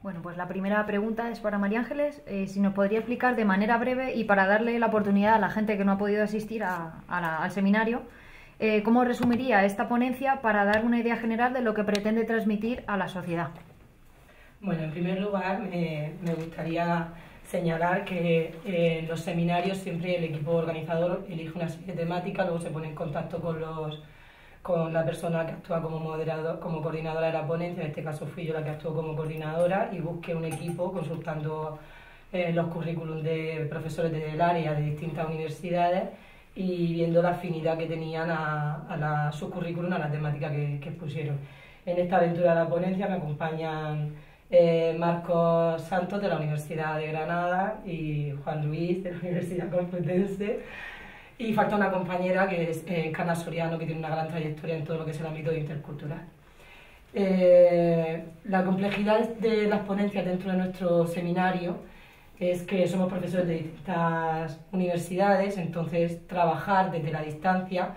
Bueno, pues la primera pregunta es para María Ángeles, si nos podría explicar de manera breve y para darle la oportunidad a la gente que no ha podido asistir al seminario, cómo resumiría esta ponencia para dar una idea general de lo que pretende transmitir a la sociedad. Bueno, en primer lugar me gustaría señalar que en los seminarios siempre el equipo organizador elige una serie de temáticas, luego se pone en contacto con la persona que actúa como moderador, como coordinadora de la ponencia. En este caso fui yo la que actuó como coordinadora, y busqué un equipo consultando los currículum de profesores del área de distintas universidades y viendo la afinidad que tenían a su currículum, a la temática que expusieron. En esta aventura de la ponencia me acompañan Marcos Santos de la Universidad de Granada y Juan Luis de la Universidad Complutense. Y falta una compañera que es Carla Soriano, que tiene una gran trayectoria en todo lo que es el ámbito intercultural. La complejidad de las ponencias dentro de nuestro seminario es que somos profesores de distintas universidades, entonces trabajar desde la distancia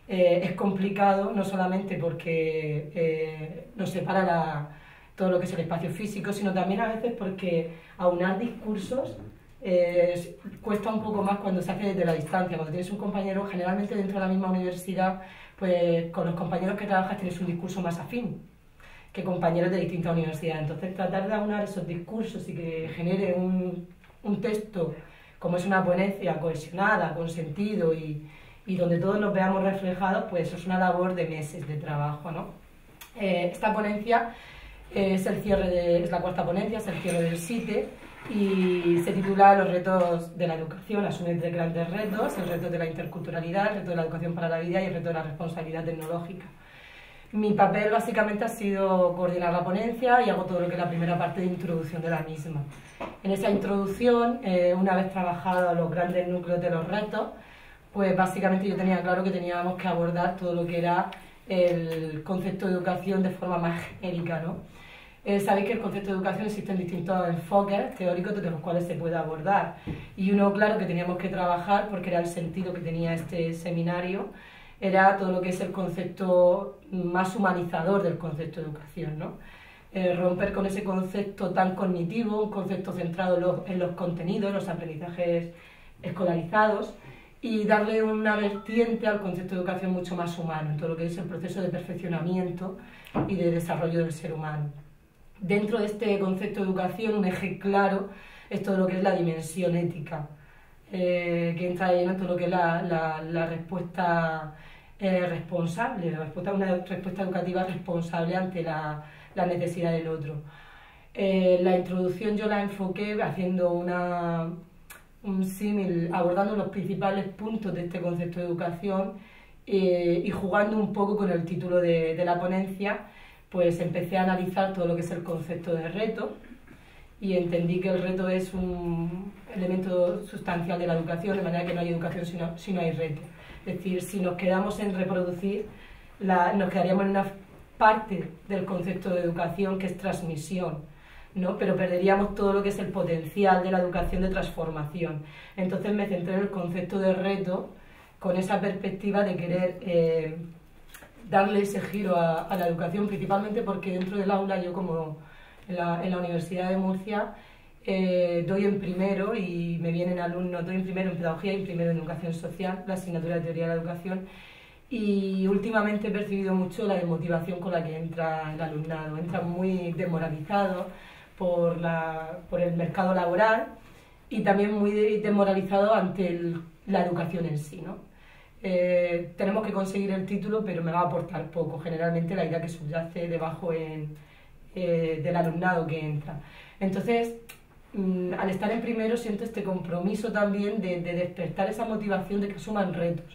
es complicado, no solamente porque nos separa todo lo que es el espacio físico, sino también a veces porque aunar discursos cuesta un poco más cuando se hace desde la distancia. Cuando tienes un compañero, generalmente dentro de la misma universidad, pues con los compañeros que trabajas tienes un discurso más afín que compañeros de distintas universidades. Entonces tratar de aunar esos discursos y que genere un texto, como es una ponencia cohesionada, con sentido y donde todos nos veamos reflejados, pues eso es una labor de meses de trabajo, ¿no? Esta ponencia es la cuarta ponencia, es el cierre del SITE, y se titula Los retos de la educación, asumir de grandes retos, el reto de la interculturalidad, el reto de la educación para la vida y el reto de la responsabilidad tecnológica. Mi papel básicamente ha sido coordinar la ponencia y hago todo lo que es la primera parte de introducción de la misma. En esa introducción, una vez trabajado los grandes núcleos de los retos, pues básicamente yo tenía claro que teníamos que abordar todo lo que era el concepto de educación de forma más genérica, ¿no? Sabéis que el concepto de educación existen distintos enfoques teóricos desde los cuales se puede abordar, y uno claro que teníamos que trabajar, porque era el sentido que tenía este seminario, era todo lo que es el concepto más humanizador del concepto de educación, ¿no? Romper con ese concepto tan cognitivo, un concepto centrado en los contenidos, en los aprendizajes escolarizados, y darle una vertiente al concepto de educación mucho más humano, en todo lo que es el proceso de perfeccionamiento y de desarrollo del ser humano. Dentro de este concepto de educación, un eje claro es todo lo que es la dimensión ética, que entra ahí en todo lo que es la respuesta responsable, una respuesta educativa responsable ante la necesidad del otro. La introducción yo la enfoqué haciendo un símil, abordando los principales puntos de este concepto de educación y jugando un poco con el título de la ponencia. Pues empecé a analizar todo lo que es el concepto de reto y entendí que el reto es un elemento sustancial de la educación, de manera que no hay educación si no hay reto. Es decir, si nos quedamos en reproducir, nos quedaríamos en una parte del concepto de educación que es transmisión, ¿no? Pero perderíamos todo lo que es el potencial de la educación de transformación. Entonces me centré en el concepto de reto con esa perspectiva de querer darle ese giro a la educación, principalmente porque dentro del aula, yo como en la Universidad de Murcia, doy en primero y me vienen alumnos, doy en primero en pedagogía y en primero en educación social, la asignatura de teoría de la educación, y últimamente he percibido mucho la desmotivación con la que entra el alumnado. Entra muy desmoralizado por el mercado laboral y también muy desmoralizado ante la educación en sí, ¿no? Tenemos que conseguir el título, pero me va a aportar poco. Generalmente la idea que subyace debajo del alumnado que entra. Entonces, al estar en primero siento este compromiso también de despertar esa motivación de que asuman retos,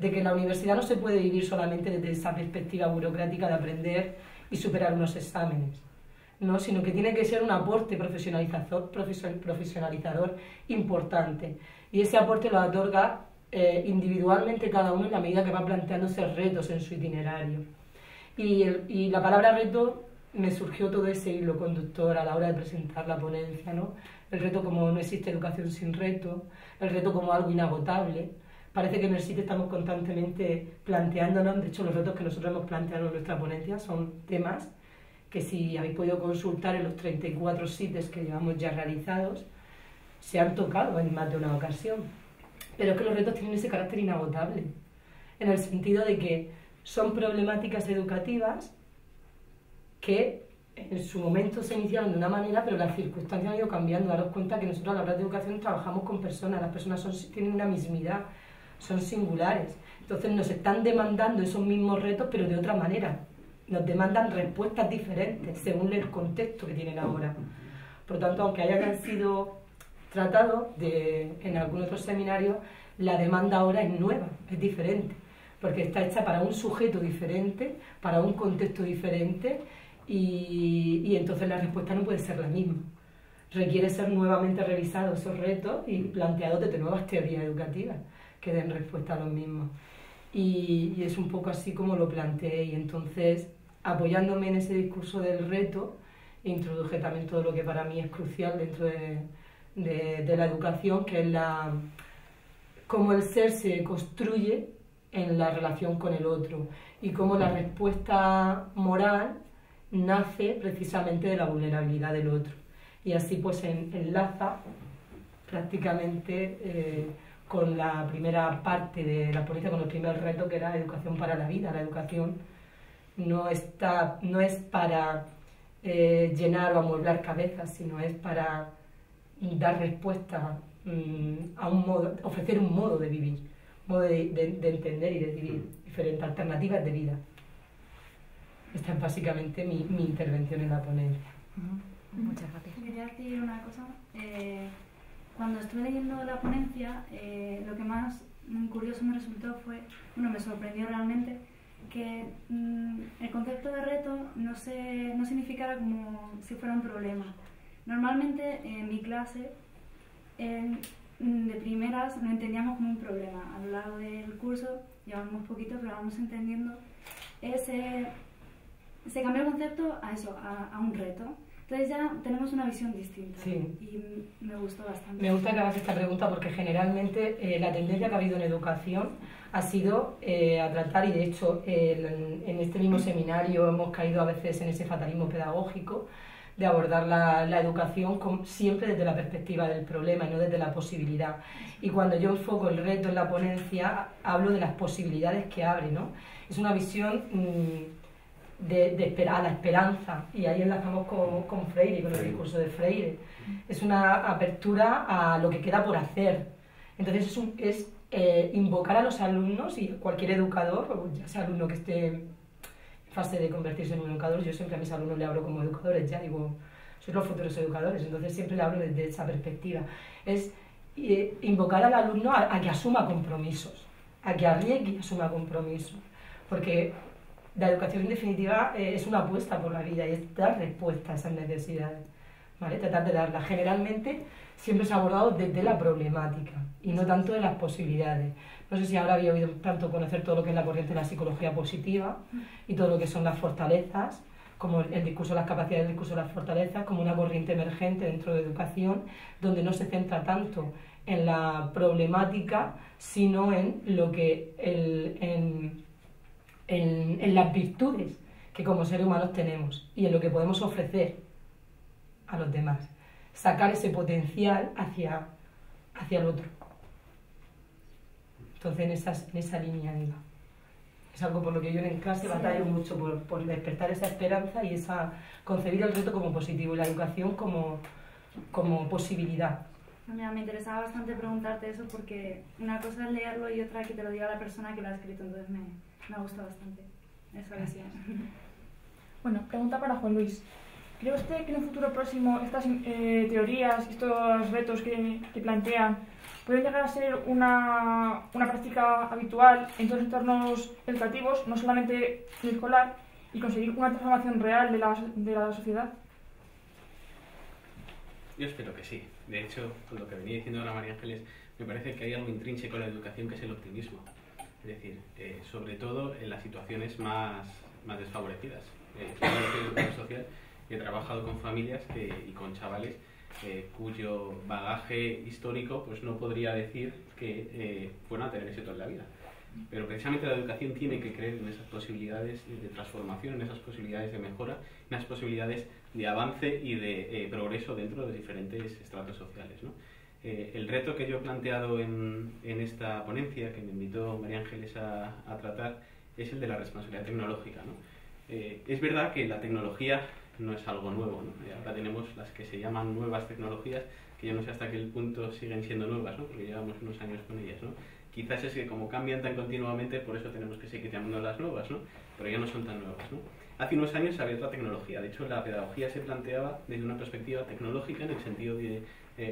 de que la universidad no se puede vivir solamente desde esa perspectiva burocrática de aprender y superar unos exámenes, ¿no? Sino que tiene que ser un aporte profesionalizador importante, y ese aporte lo otorga individualmente cada uno en la medida que va planteándose retos en su itinerario. Y la palabra reto me surgió todo ese hilo conductor a la hora de presentar la ponencia, ¿no? El reto como no existe educación sin reto, el reto como algo inagotable. Parece que en el sitio estamos constantemente planteándonos, de hecho los retos que nosotros hemos planteado en nuestra ponencia son temas que si habéis podido consultar en los 34 sitios que llevamos ya realizados, se han tocado en más de una ocasión. Pero es que los retos tienen ese carácter inagotable, en el sentido de que son problemáticas educativas que en su momento se iniciaron de una manera, pero las circunstancias han ido cambiando. Daros cuenta que nosotros a la hora de educación trabajamos con personas, las personas tienen una mismidad, son singulares. Entonces nos están demandando esos mismos retos, pero de otra manera. Nos demandan respuestas diferentes según el contexto que tienen ahora. Por lo tanto, aunque hayan sido tratados en algún otro seminario, la demanda ahora es nueva, es diferente, porque está hecha para un sujeto diferente, para un contexto diferente, y entonces la respuesta no puede ser la misma. Requiere ser nuevamente revisados esos retos y planteados desde nuevas teorías educativas que den respuesta a los mismos. Y es un poco así como lo planteé, y entonces, apoyándome en ese discurso del reto, introduje también todo lo que para mí es crucial dentro de la educación, que es cómo el ser se construye en la relación con el otro, y cómo la respuesta moral nace precisamente de la vulnerabilidad del otro. Y así pues enlaza prácticamente con la primera parte de la ponencia, con el primer reto, que era educación para la vida. La educación no es para llenar o amueblar cabezas, sino es para dar respuesta a un modo, ofrecer un modo de vivir, modo de entender y de vivir, diferentes alternativas de vida. Esta es básicamente mi intervención en la ponencia. Muchas gracias. Quería decir una cosa. Cuando estuve leyendo la ponencia, lo que más curioso me resultó fue, me sorprendió realmente, que el concepto de reto no significara como si fuera un problema. Normalmente en mi clase, de primeras, lo entendíamos como un problema. A lo largo del curso, llevamos poquito, pero vamos entendiendo. Se cambió el concepto a eso, a un reto. Entonces ya tenemos una visión distinta. Sí. Y me gustó bastante. Me gusta que hagas esta pregunta, porque generalmente la tendencia que ha habido en educación ha sido a tratar, y de hecho en este mismo seminario hemos caído a veces en ese fatalismo pedagógico, de abordar la educación siempre desde la perspectiva del problema y no desde la posibilidad. Y cuando yo enfoco el reto en la ponencia, hablo de las posibilidades que abre, ¿no? Es una visión a la esperanza, y ahí enlazamos con Freire, con el discurso de Freire. Es una apertura a lo que queda por hacer. Entonces es invocar a los alumnos, y cualquier educador, ya sea alumno que esté en fase de convertirse en un educador. Yo siempre a mis alumnos le hablo como educadores, ya digo, sois los futuros educadores, entonces siempre le hablo desde esa perspectiva. Es invocar al alumno a que asuma compromisos, a que arriesgue y asuma compromisos, porque la educación en definitiva es una apuesta por la vida, y es dar respuesta a esas necesidades, ¿vale? Tratar de darlas. Generalmente siempre se ha abordado desde la problemática y no tanto de las posibilidades. No sé si ahora había oído tanto conocer todo lo que es la corriente de la psicología positiva y todo lo que son las fortalezas, como el discurso de las capacidades, el discurso de las fortalezas, como una corriente emergente dentro de educación, donde no se centra tanto en la problemática, sino en lo que en las virtudes que como seres humanos tenemos y en lo que podemos ofrecer a los demás. Sacar ese potencial hacia el otro. Entonces en esa línea iba. Es algo por lo que yo en clase batallo mucho, por despertar esa esperanza y concebir el reto como positivo y la educación como posibilidad. Mira, me interesaba bastante preguntarte eso, porque una cosa es leerlo y otra que te lo diga la persona que lo ha escrito, entonces me ha gustado bastante esa visión. Bueno, pregunta para Juan Luis. ¿Cree usted que en un futuro próximo estas teorías, estos retos que plantean, pueden llegar a ser una práctica habitual en todos los entornos educativos, no solamente en el escolar, y conseguir una transformación real de la sociedad? Yo espero que sí. De hecho, con lo que venía diciendo ahora María Ángeles, me parece que hay algo intrínseco en la educación, que es el optimismo. Es decir, sobre todo en las situaciones más desfavorecidas. Yo soy educador social y he trabajado con familias y con chavales cuyo bagaje histórico pues no podría decir que fueran a tener éxito en la vida. Pero precisamente la educación tiene que creer en esas posibilidades de transformación, en esas posibilidades de mejora, en esas posibilidades de avance y de progreso dentro de diferentes estratos sociales, ¿no? El reto que yo he planteado en esta ponencia, que me invitó María Ángeles a tratar, es el de la responsabilidad tecnológica, ¿no? Es verdad que la tecnología no es algo nuevo, ¿no? Ahora tenemos las que se llaman nuevas tecnologías, que yo no sé hasta qué punto siguen siendo nuevas, ¿no? Porque llevamos unos años con ellas, ¿no? Quizás es que como cambian tan continuamente, por eso tenemos que seguir llamándolas nuevas, ¿no? Pero ya no son tan nuevas, ¿no? Hace unos años había otra tecnología. De hecho, la pedagogía se planteaba desde una perspectiva tecnológica, en el sentido de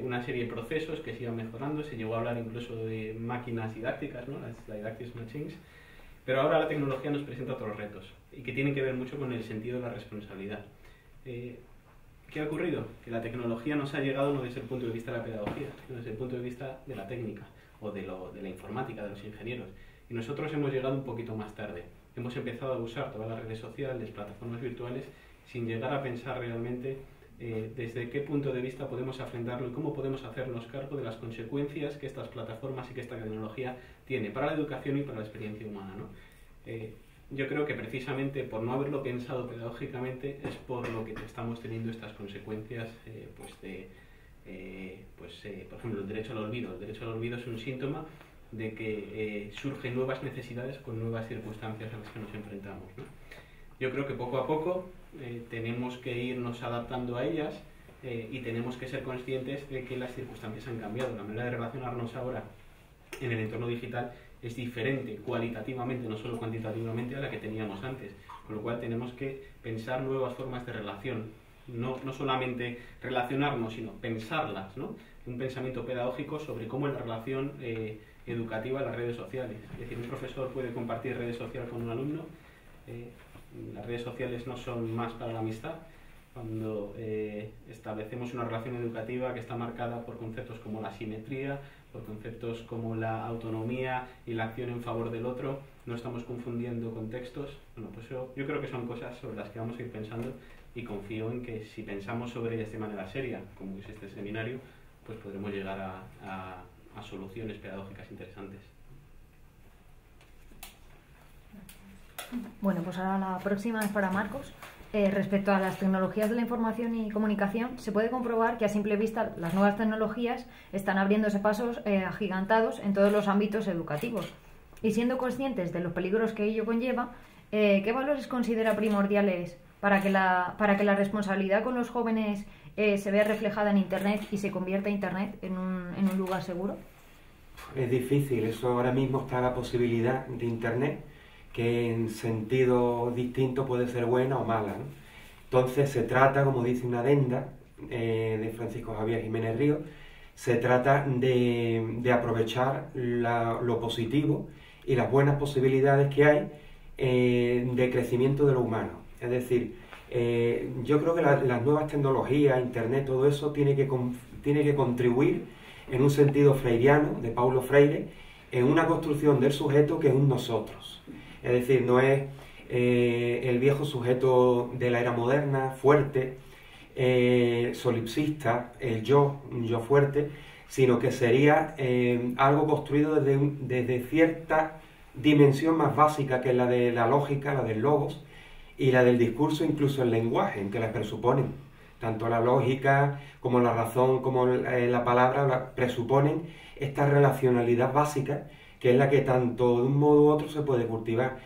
una serie de procesos que se iban mejorando. Se llegó a hablar incluso de máquinas didácticas, ¿no? Las didactic machines. Pero ahora la tecnología nos presenta otros retos, y que tienen que ver mucho con el sentido de la responsabilidad. ¿Qué ha ocurrido? Que la tecnología nos ha llegado no desde el punto de vista de la pedagogía, sino desde el punto de vista de la técnica, o de la informática, de los ingenieros. Y nosotros hemos llegado un poquito más tarde. Hemos empezado a usar todas las redes sociales, plataformas virtuales, sin llegar a pensar realmente desde qué punto de vista podemos afrontarlo y cómo podemos hacernos cargo de las consecuencias que estas plataformas y que esta tecnología tiene para la educación y para la experiencia humana, ¿no? Yo creo que precisamente por no haberlo pensado pedagógicamente es por lo que estamos teniendo estas consecuencias, por ejemplo, el derecho al olvido. El derecho al olvido es un síntoma de que surgen nuevas necesidades con nuevas circunstancias a las que nos enfrentamos, ¿no? Yo creo que poco a poco tenemos que irnos adaptando a ellas y tenemos que ser conscientes de que las circunstancias han cambiado. La manera de relacionarnos ahora en el entorno digital es diferente cualitativamente, no solo cuantitativamente, a la que teníamos antes. Con lo cual tenemos que pensar nuevas formas de relación. No solamente relacionarnos, sino pensarlas, ¿no? Un pensamiento pedagógico sobre cómo es la relación educativa en las redes sociales. Es decir, un profesor puede compartir redes sociales con un alumno. Las redes sociales no son más para la amistad. Cuando establecemos una relación educativa que está marcada por conceptos como la simetría, por conceptos como la autonomía y la acción en favor del otro, no estamos confundiendo contextos. Bueno, pues yo creo que son cosas sobre las que vamos a ir pensando, y confío en que si pensamos sobre ellas de manera seria, como es este seminario, pues podremos llegar a soluciones pedagógicas interesantes. Bueno, pues ahora la próxima es para Marcos. Respecto a las tecnologías de la información y comunicación, se puede comprobar que a simple vista las nuevas tecnologías están abriéndose pasos agigantados en todos los ámbitos educativos. Y siendo conscientes de los peligros que ello conlleva, ¿qué valores considera primordiales para que la responsabilidad con los jóvenes se vea reflejada en Internet y se convierta Internet en un lugar seguro? Es difícil, eso ahora mismo está la posibilidad de Internet, que en sentido distinto puede ser buena o mala, ¿no? Entonces se trata, como dice una adenda de Francisco Javier Jiménez Ríos, se trata de aprovechar lo positivo y las buenas posibilidades que hay de crecimiento de lo humano. Es decir, yo creo que las nuevas tecnologías, Internet, todo eso tiene que contribuir en un sentido freiriano, de Paulo Freire, en una construcción del sujeto que es un nosotros. Es decir, no es el viejo sujeto de la era moderna, fuerte, solipsista, un yo fuerte, sino que sería algo construido desde cierta dimensión más básica, que es la de la lógica, la del logos, y la del discurso, incluso el lenguaje, en que la presuponen. Tanto la lógica como la razón, como la palabra presuponen esta relacionalidad básica, que es la que tanto de un modo u otro se puede cultivar.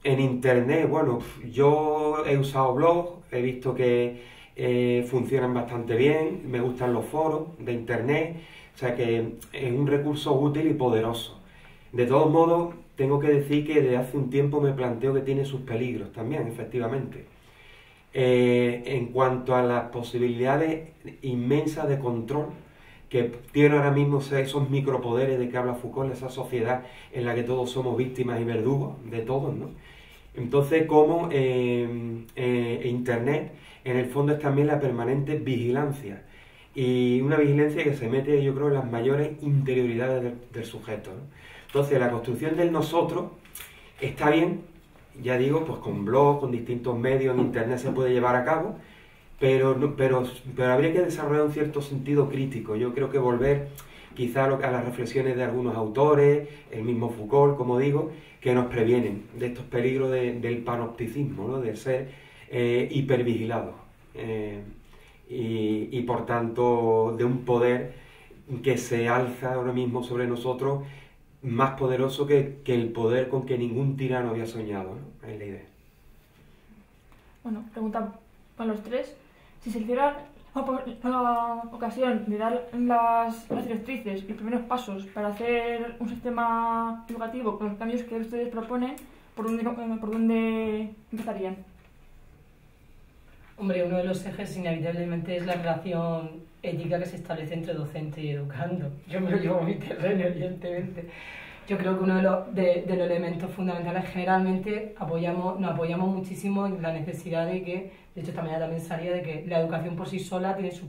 En Internet, bueno, yo he usado blogs, he visto que funcionan bastante bien, me gustan los foros de Internet, o sea que es un recurso útil y poderoso. De todos modos, tengo que decir que desde hace un tiempo me planteo que tiene sus peligros también, efectivamente. En cuanto a las posibilidades inmensas de control que tiene ahora mismo esos micropoderes de que habla Foucault, esa sociedad en la que todos somos víctimas y verdugos de todos, ¿no? Entonces, como Internet, en el fondo es también la permanente vigilancia, y una vigilancia que se mete, yo creo, en las mayores interioridades del sujeto, ¿no? Entonces, la construcción del nosotros está bien, ya digo, pues con blogs, con distintos medios en Internet se puede llevar a cabo, pero habría que desarrollar un cierto sentido crítico. Yo creo que volver quizá a las reflexiones de algunos autores, el mismo Foucault, como digo, que nos previenen de estos peligros del panopticismo, ¿no? De ser hipervigilados y por tanto de un poder que se alza ahora mismo sobre nosotros más poderoso que el poder con que ningún tirano había soñado, ¿no? Es la idea. Bueno, pregunta para los tres. Si se hiciera la ocasión de dar las directrices y los primeros pasos para hacer un sistema educativo con los cambios que ustedes proponen, ¿por dónde empezarían? Hombre, uno de los ejes inevitablemente es la relación ética que se establece entre docente y educando. Yo me lo llevo a mi terreno, evidentemente. Yo creo que uno de los elementos fundamentales, generalmente nos apoyamos muchísimo en la necesidad de que, de hecho esta mañana también salía, de que la educación por sí sola tiene sus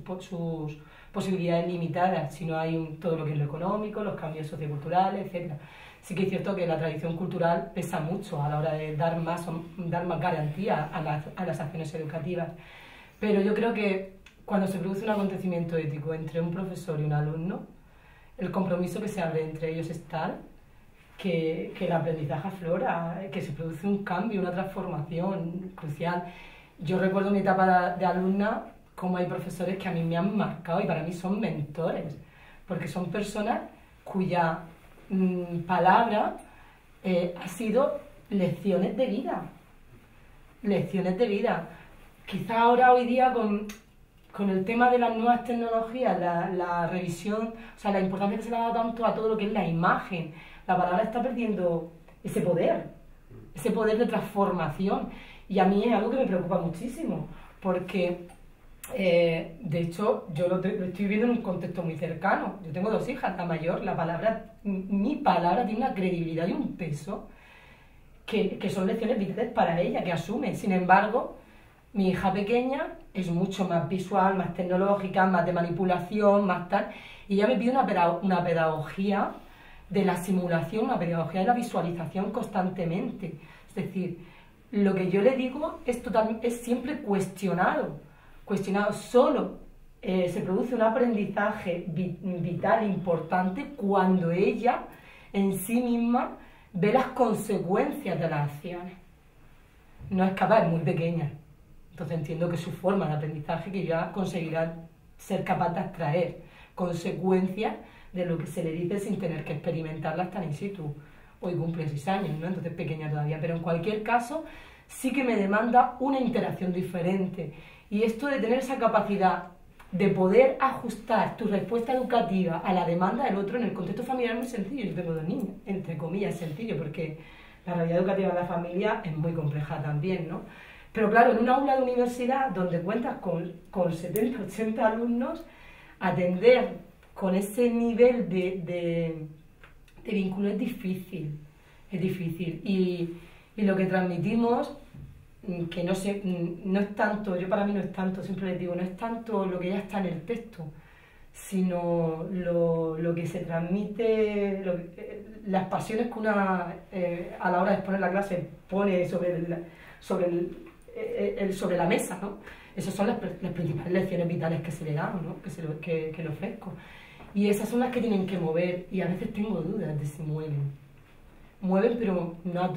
posibilidades limitadas, si no hay todo lo que es lo económico, los cambios socioculturales, etc. Sí que es cierto que la tradición cultural pesa mucho a la hora de dar más garantía a las acciones educativas, pero yo creo que cuando se produce un acontecimiento ético entre un profesor y un alumno, el compromiso que se abre entre ellos es tal que el aprendizaje aflora, que se produce un cambio, una transformación crucial. Yo recuerdo mi etapa de alumna, como hay profesores que a mí me han marcado y para mí son mentores, porque son personas cuya palabra ha sido lecciones de vida. Lecciones de vida. Quizá ahora, hoy día, con el tema de las nuevas tecnologías, la revisión, o sea, la importancia que se le ha dado tanto a todo lo que es la imagen, la palabra está perdiendo ese poder de transformación. Y a mí es algo que me preocupa muchísimo, porque de hecho yo lo estoy viendo en un contexto muy cercano. Yo tengo 2 hijas, la mayor, mi palabra tiene una credibilidad y un peso que son lecciones vitales para ella, que asume. Sin embargo, mi hija pequeña es mucho más visual, más tecnológica, más de manipulación, más tal, y ella me pide una pedagogía de la simulación, una pedagogía de la visualización constantemente. Es decir, lo que yo le digo es siempre cuestionado. Solo se produce un aprendizaje vital importante cuando ella en sí misma ve las consecuencias de las acciones. No es capaz, es muy pequeña. Entonces entiendo que su forma de aprendizaje que ya conseguirá ser capaz de extraer consecuencias de lo que se le dice sin tener que experimentarlas tan in situ. Hoy cumple 6 años, ¿no? Entonces pequeña todavía, pero en cualquier caso sí que me demanda una interacción diferente. Y esto de tener esa capacidad de poder ajustar tu respuesta educativa a la demanda del otro en el contexto familiar es muy sencillo. Yo tengo 2 niños, entre comillas, sencillo, porque la realidad educativa de la familia es muy compleja también, ¿no? Pero claro, en un aula de universidad donde cuentas con 70, 80 alumnos, atender con ese nivel de vínculo es difícil. Y lo que transmitimos, que no es tanto, para mí no es tanto, siempre les digo, no es tanto lo que ya está en el texto, sino lo que se transmite, las pasiones que una a la hora de exponer la clase pone sobre la mesa, ¿no? Esas son las principales lecciones vitales que se le dan, ¿no? Que le ofrezco. Y esas son las que tienen que mover, y a veces tengo dudas de si mueven. Mueven, pero no,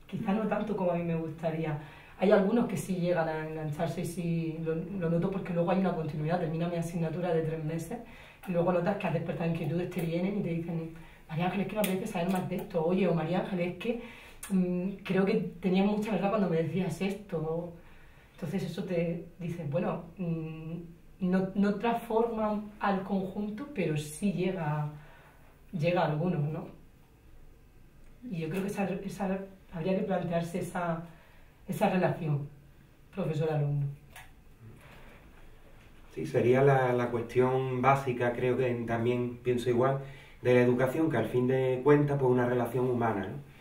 quizá no tanto como a mí me gustaría. Hay algunos que sí llegan a engancharse y sí lo noto, porque luego hay una continuidad. Termina mi asignatura de 3 meses y luego notas que has despertado inquietudes, te vienen y te dicen: María Ángeles, es que me apetece saber más de esto. Oye, o María Ángeles, es que creo que tenías mucha verdad cuando me decías esto. Entonces eso te dice, bueno, no transforma al conjunto, pero sí llega a algunos, ¿no? Y yo creo que habría que plantearse esa relación profesor-alumno. Sí, sería la cuestión básica, creo que también pienso igual, de la educación, que al fin de cuentas pues una relación humana, ¿no?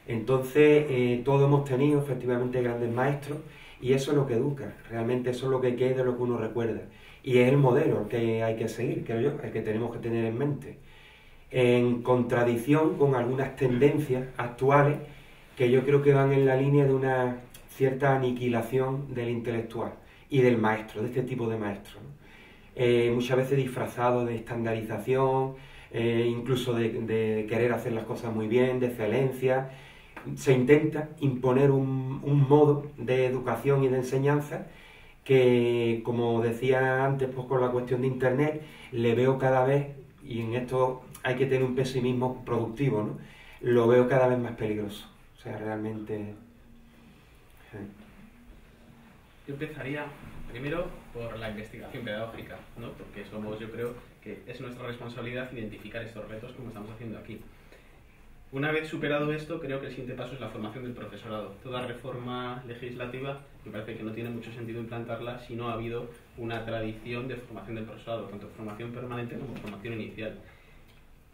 Entonces todos hemos tenido efectivamente grandes maestros y eso es lo que educa, realmente eso es lo que queda, lo que uno recuerda. Y es el modelo que hay que seguir, creo yo, el que tenemos que tener en mente. En contradicción con algunas tendencias actuales que yo creo que van en la línea de una cierta aniquilación del intelectual y del maestro, de este tipo de maestro, ¿no? Muchas veces disfrazado de estandarización, incluso de querer hacer las cosas muy bien, de excelencia. Se intenta imponer un modo de educación y de enseñanza que, como decía antes, pues con la cuestión de Internet, le veo cada vez, y en esto hay que tener un pesimismo productivo, ¿no? Lo veo cada vez más peligroso. O sea, realmente... Yo empezaría primero por la investigación pedagógica, ¿no? Porque yo creo que es nuestra responsabilidad identificar estos retos como estamos haciendo aquí. Una vez superado esto, creo que el siguiente paso es la formación del profesorado. Toda reforma legislativa me parece que no tiene mucho sentido implantarla si no ha habido una tradición de formación del profesorado, tanto formación permanente como formación inicial.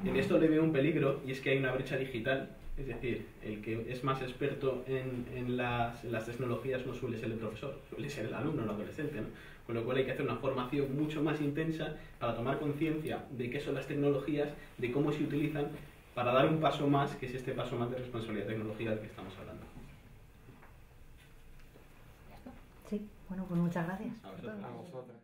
En esto le veo un peligro, y es que hay una brecha digital, es decir, el que es más experto en las tecnologías no suele ser el profesor, suele ser el alumno, el adolescente, ¿no? Con lo cual hay que hacer una formación mucho más intensa para tomar conciencia de qué son las tecnologías, de cómo se utilizan, para dar un paso más, que es este paso más de responsabilidad tecnológica del que estamos hablando. Sí, bueno, pues muchas gracias. A vosotros. A vosotras.